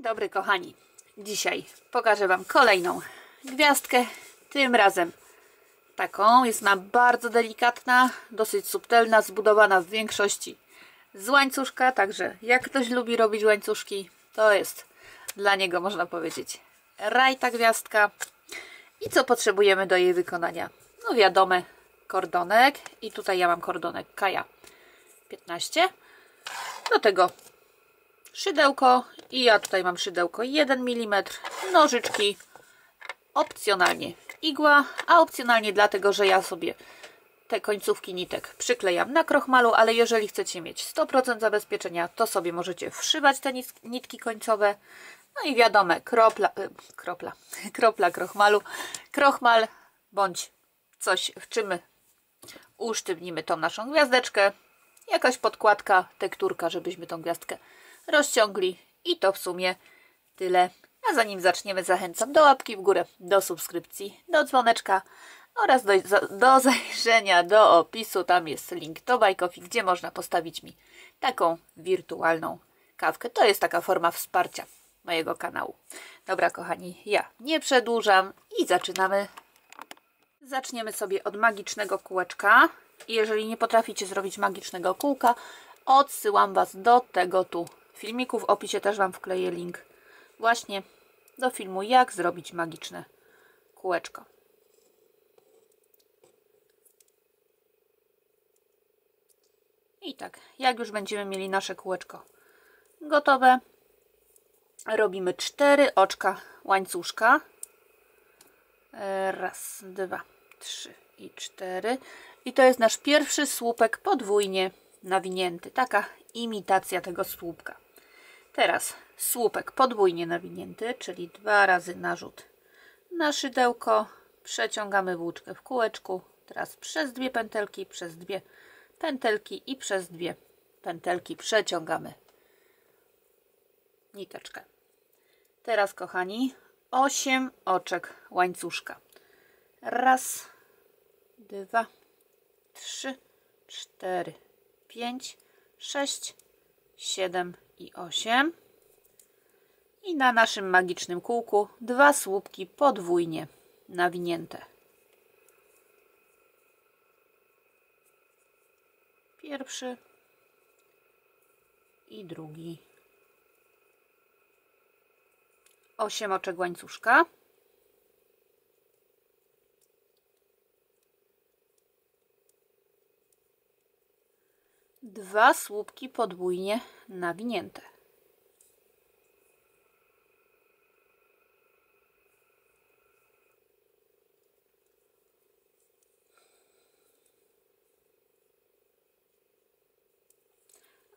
Dobry kochani, dzisiaj pokażę Wam kolejną gwiazdkę, tym razem taką, jest ona bardzo delikatna, dosyć subtelna, zbudowana w większości z łańcuszka, także jak ktoś lubi robić łańcuszki, to jest dla niego, można powiedzieć, raj ta gwiazdka. I co potrzebujemy do jej wykonania? No wiadomo, kordonek i tutaj ja mam kordonek Kaja 15, do tego szydełko i ja tutaj mam szydełko 1 mm, nożyczki, opcjonalnie igła, a opcjonalnie dlatego, że ja sobie te końcówki nitek przyklejam na krochmalu, ale jeżeli chcecie mieć 100% zabezpieczenia, to sobie możecie wszywać te nitki końcowe. No i wiadomo, kropla krochmalu, krochmal bądź coś, w czym usztywnimy tą naszą gwiazdeczkę, jakaś podkładka, tekturka, żebyśmy tą gwiazdkę rozciągli i to w sumie tyle. A zanim zaczniemy, zachęcam do łapki w górę, do subskrypcji, do dzwoneczka oraz do zajrzenia do opisu. Tam jest link do Buy Coffee, gdzie można postawić mi taką wirtualną kawkę. To jest taka forma wsparcia mojego kanału. Dobra kochani, ja nie przedłużam i zaczynamy. Zaczniemy sobie od magicznego kółeczka. I jeżeli nie potraficie zrobić magicznego kółka, odsyłam Was do tego tu filmiku. W opisie też Wam wkleję link właśnie do filmu, jak zrobić magiczne kółeczko. I tak, jak już będziemy mieli nasze kółeczko gotowe, robimy 4 oczka łańcuszka. Raz, 2, 3 i 4. I to jest nasz pierwszy słupek podwójnie nawinięty. Taka imitacja tego słupka. Teraz słupek podwójnie nawinięty, czyli 2 razy narzut na szydełko. Przeciągamy włóczkę w kółeczku. Teraz przez 2 pętelki, przez 2 pętelki i przez 2 pętelki przeciągamy niteczkę. Teraz kochani, 8 oczek łańcuszka. Raz, 2, 3, 4, 5, 6, 7 i 8. I na naszym magicznym kółku 2 słupki podwójnie nawinięte. Pierwszy i drugi. 8 oczek łańcuszka. Dwa słupki podwójnie nawinięte.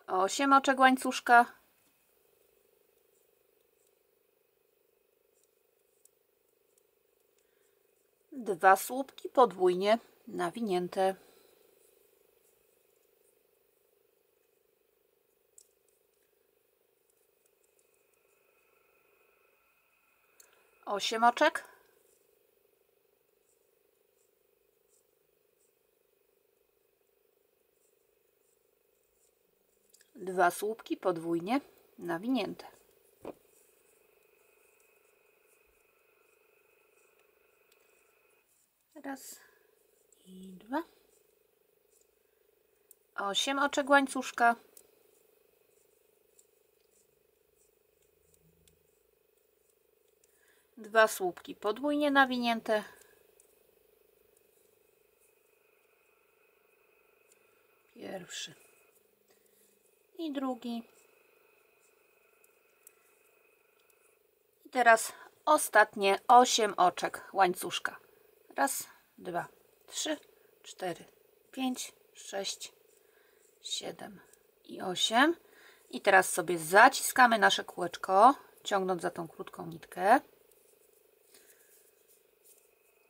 Osiem oczek łańcuszka. Dwa słupki podwójnie nawinięte. 8 oczek. Dwa słupki podwójnie nawinięte. Raz i 2. 8 oczek łańcuszka. Dwa słupki podwójnie nawinięte. Pierwszy i drugi. I teraz ostatnie 8 oczek łańcuszka. Raz, 2, 3, 4, 5, 6, 7 i 8. I teraz sobie zaciskamy nasze kółeczko, ciągnąc za tą krótką nitkę.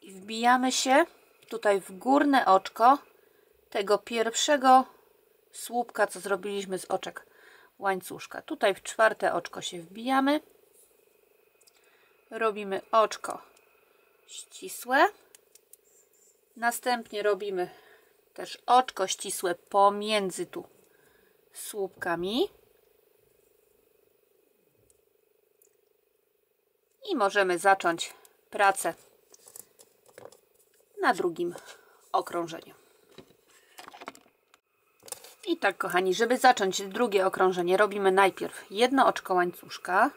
I wbijamy się tutaj w górne oczko tego pierwszego słupka, co zrobiliśmy z oczek łańcuszka. Tutaj w czwarte oczko się wbijamy. Robimy oczko ścisłe. Następnie robimy też oczko ścisłe pomiędzy tu słupkami. i możemy zacząć pracę na drugim okrążeniu. I tak, kochani, żeby zacząć drugie okrążenie, robimy najpierw jedno oczko łańcuszka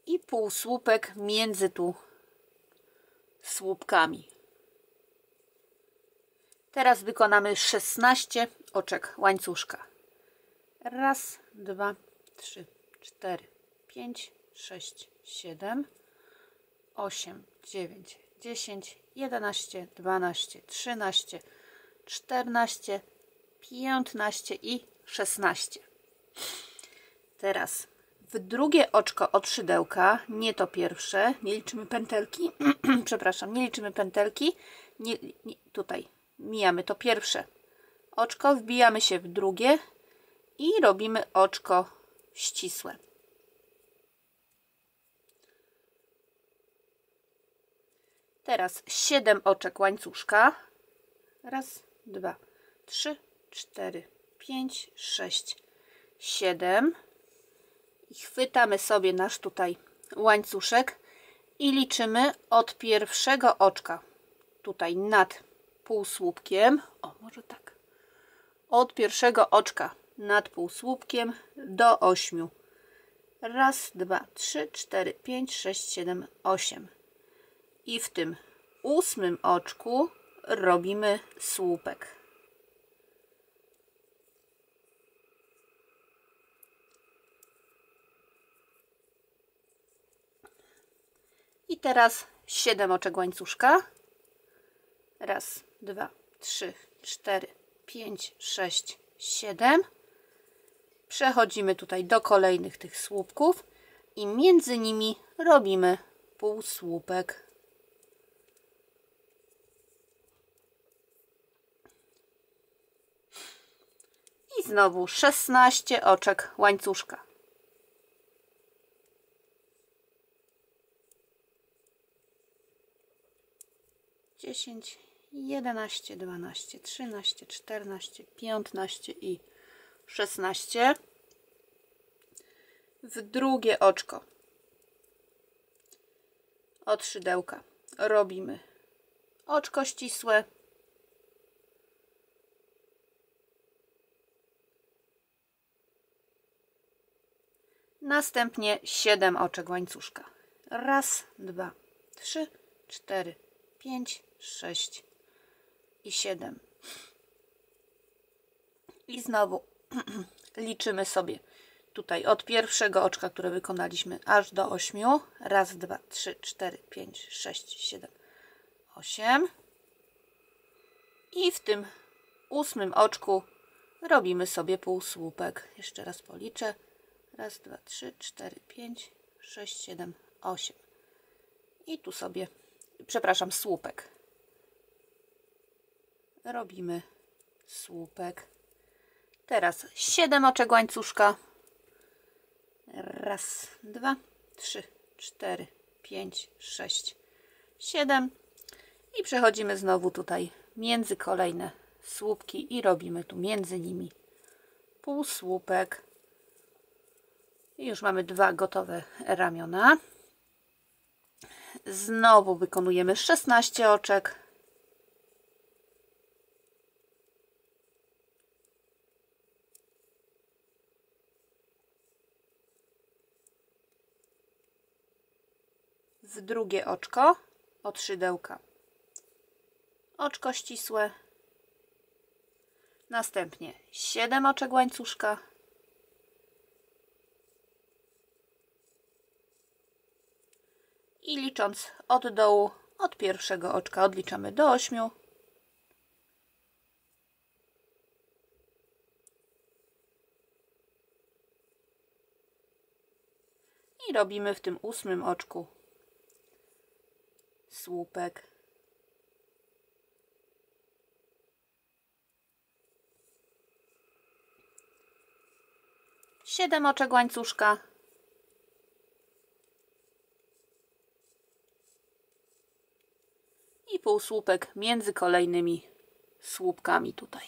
i półsłupek między tu słupkami. Teraz wykonamy 16 oczek łańcuszka. Raz, dwa, trzy, 4, 5, 6, 7, 8, 9, 10, 11, 12, 13, 14, 15 i 16. Teraz w drugie oczko od szydełka, nie to pierwsze, nie liczymy pętelki, przepraszam, nie liczymy pętelki, tutaj mijamy to pierwsze oczko, wbijamy się w drugie i robimy oczko ścisłe. Teraz 7 oczek łańcuszka. Raz, dwa, 3, 4, 5, 6, 7. I chwytamy sobie nasz tutaj łańcuszek i liczymy od pierwszego oczka tutaj nad półsłupkiem. O, może tak. Od pierwszego oczka nad półsłupkiem do 8. Raz, dwa, 3, 4, 5, 6, 7, 8. I w tym 8 oczku robimy słupek. I teraz 7 oczek łańcuszka. Raz, dwa, 3, 4, 5, 6, 7. Przechodzimy tutaj do kolejnych tych słupków i między nimi robimy półsłupek. I znowu 16 oczek łańcuszka. Dziesięć, 11, 12, 13, 14, 15 i 16. W drugie oczko od szydełka robimy oczko ścisłe. Następnie 7 oczek łańcuszka. Raz, dwa, 3, 4, 5, 6 i 7. I znowu liczymy sobie tutaj od pierwszego oczka, które wykonaliśmy, aż do 8. Raz, dwa, 3, 4, 5, 6, 7, 8. I w tym 8 oczku robimy sobie półsłupek. Jeszcze raz policzę. Raz, dwa, 3, 4, 5, 6, 7, 8. I tu sobie, przepraszam, słupek. Robimy słupek. Teraz 7 oczek łańcuszka. Raz, dwa, 3, 4, 5, 6, 7. I przechodzimy znowu tutaj między kolejne słupki i robimy tu między nimi półsłupek. I już mamy 2 gotowe ramiona. Znowu wykonujemy 16 oczek. W drugie oczko od szydełka oczko ścisłe. Następnie 7 oczek łańcuszka. I licząc od dołu, od pierwszego oczka odliczamy do 8. I robimy w tym 8 oczku słupek. Siedem oczek łańcuszka. I półsłupek między kolejnymi słupkami tutaj.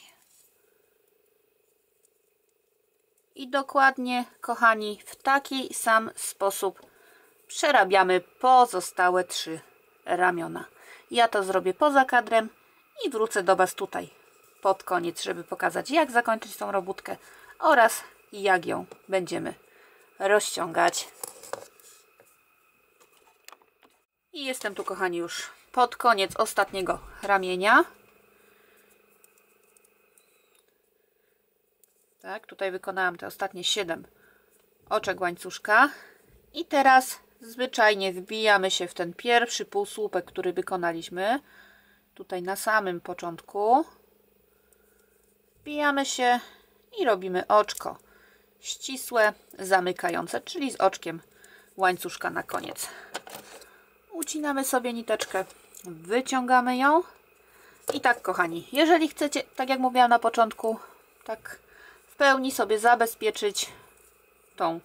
I dokładnie, kochani, w taki sam sposób przerabiamy pozostałe 3 ramiona. Ja to zrobię poza kadrem i wrócę do Was tutaj pod koniec, żeby pokazać, jak zakończyć tą robótkę oraz jak ją będziemy rozciągać. I jestem tu, kochani, już pod koniec ostatniego ramienia. Tak, tutaj wykonałam te ostatnie 7 oczek łańcuszka. I teraz zwyczajnie wbijamy się w ten pierwszy półsłupek, który wykonaliśmy. Tutaj na samym początku. Wbijamy się i robimy oczko ścisłe, zamykające, czyli z oczkiem łańcuszka na koniec. Ucinamy sobie niteczkę, wyciągamy ją. I tak, kochani, jeżeli chcecie, tak jak mówiłam na początku, tak w pełni sobie zabezpieczyć tą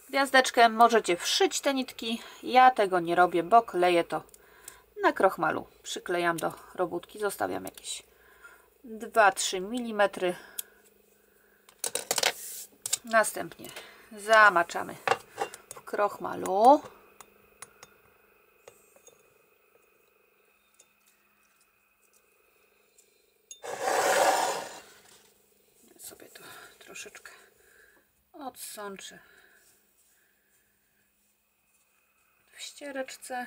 gwiazdeczkę, możecie wszyć te nitki. Ja tego nie robię, bo kleję to na krochmalu. Przyklejam do robótki, zostawiam jakieś 2-3 mm. Następnie zamaczamy w krochmalu. Sobie to troszeczkę odsączę w ściereczce.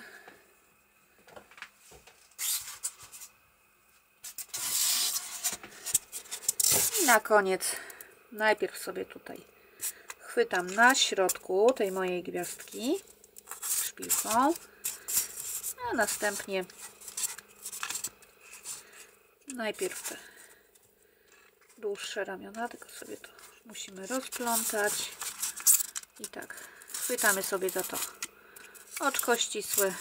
I na koniec najpierw sobie tutaj chwytam na środku tej mojej gwiazdki szpilką, a następnie najpierw te dłuższe ramiona, tylko sobie to musimy rozplątać i tak chwytamy sobie za to oczko ścisłe.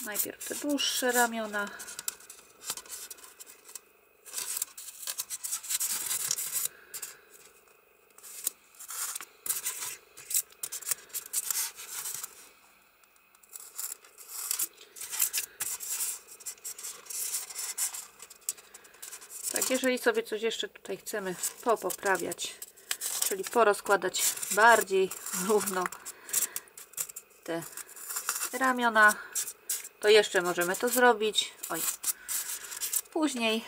Najpierw te dłuższe ramiona. Tak, jeżeli sobie coś jeszcze tutaj chcemy poprawiać, czyli porozkładać bardziej równo te ramiona, to jeszcze możemy to zrobić. Oj. Później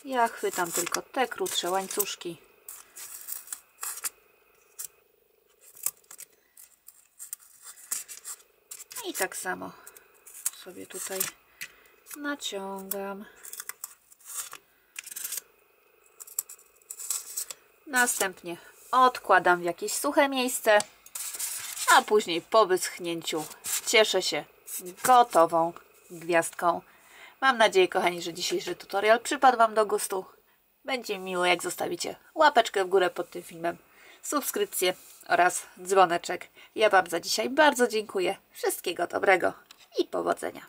ja chwytam tylko te krótsze łańcuszki i tak samo sobie tutaj naciągam. Następnie odkładam w jakieś suche miejsce, a później po wyschnięciu cieszę się gotową gwiazdką. Mam nadzieję, kochani, że dzisiejszy tutorial przypadł Wam do gustu. Będzie mi miło, jak zostawicie łapeczkę w górę pod tym filmem, subskrypcję oraz dzwoneczek. Ja Wam za dzisiaj bardzo dziękuję. Wszystkiego dobrego i powodzenia.